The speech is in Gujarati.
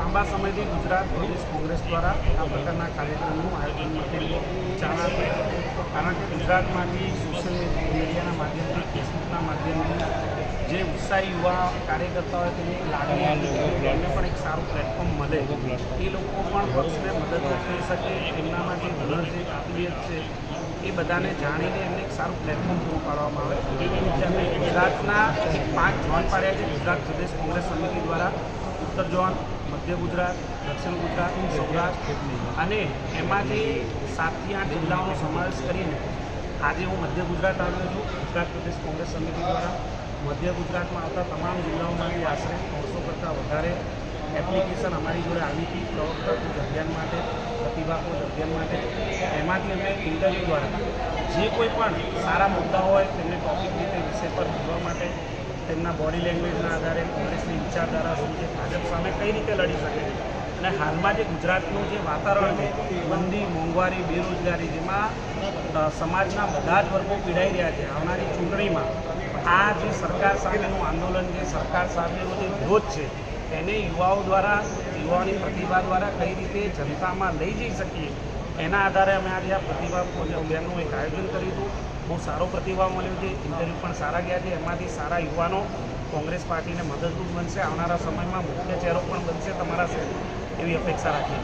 લાંબા સમયથી ગુજરાત પ્રદેશ કોંગ્રેસ દ્વારા આ પ્રકારના કાર્યક્રમનું આયોજન માટેની જાણ આપી, કારણ કે ગુજરાતમાંથી સોશિયલ મીડિયાના માધ્યમથી, ફેસબુકના માધ્યમથી જે ઉત્સાહી યુવા કાર્યકર્તા હોય તેની લાગણી હતી, એમને પણ એક સારું પ્લેટફોર્મ મળે, એ લોકો પણ પક્ષને મદદરૂપ થઈ શકે, એમનામાં જે હુનર છે, કાબિલિયત છે, એ બધાને જાણીને એમને એક સારું પ્લેટફોર્મ પૂરું પાડવામાં આવે. એવી રીતે અમે ગુજરાતના 5 ઝોન પાડ્યા છે ગુજરાત પ્રદેશ કોંગ્રેસ સમિતિ દ્વારા. ઉત્તર ઝોન, મધ્ય ગુજરાત, દક્ષિણ ગુજરાત, સૌરાષ્ટ્ર અને એમાંથી 7 થી 8 જિલ્લાઓનો સમાવેશ કરીને આજે હું મધ્ય ગુજરાત આવ્યો છું. ગુજરાત પ્રદેશ કોંગ્રેસ સમિતિ દ્વારા મધ્ય ગુજરાતમાં આવતા તમામ જિલ્લાઓમાંથી આશરે 300 કરતાં વધારે એપ્લિકેશન અમારી જોડે આવી હતી પ્રવર્તક અભિયાન માટે, પ્રતિભા ખોજ અભિયાન માટે. એમાંથી અમે ઇન્ટરવ્યૂ દ્વારા જે કોઈ પણ સારા મુદ્દા હોય તેમને ટોપિક રીતે વિષય પર પૂછવા માટે, તેમના બોડી લેંગ્વેજના આધારે કોંગ્રેસની વિચારધારા શું છે, ભાજપ સામે કઈ રીતે લડી શકે છે, અને હાલમાં જે ગુજરાતનું જે વાતાવરણ છે, મંદી, મોંઘવારી, બેરોજગારી, જેમાં સમાજના બધા જ વર્ગો પીડાઈ રહ્યા છે, આવનારી ચૂંટણીમાં આ જે સરકાર સામેનું આંદોલન છે, સરકાર સામેનો જે વિરોધ છે, એને યુવાઓ દ્વારા, યુવાઓની પ્રતિભા દ્વારા કઈ રીતે જનતામાં લઈ જઈ શકીએ, એના આધારે અમે આજે આ પ્રતિભા ખોજ અભિયાનનું એક આયોજન કર્યું હતું. બહુ સારો પ્રતિભાવ મળ્યો છે, ઇન્ટરવ્યૂ પણ સારા ગયા છે. એમાંથી સારા યુવાનો કોંગ્રેસ પાર્ટીને મદદરૂપ બનશે, આવનારા સમયમાં મુખ્ય ચહેરો પણ બનશે તમારા શહેર, એવી અપેક્ષા રાખીએ.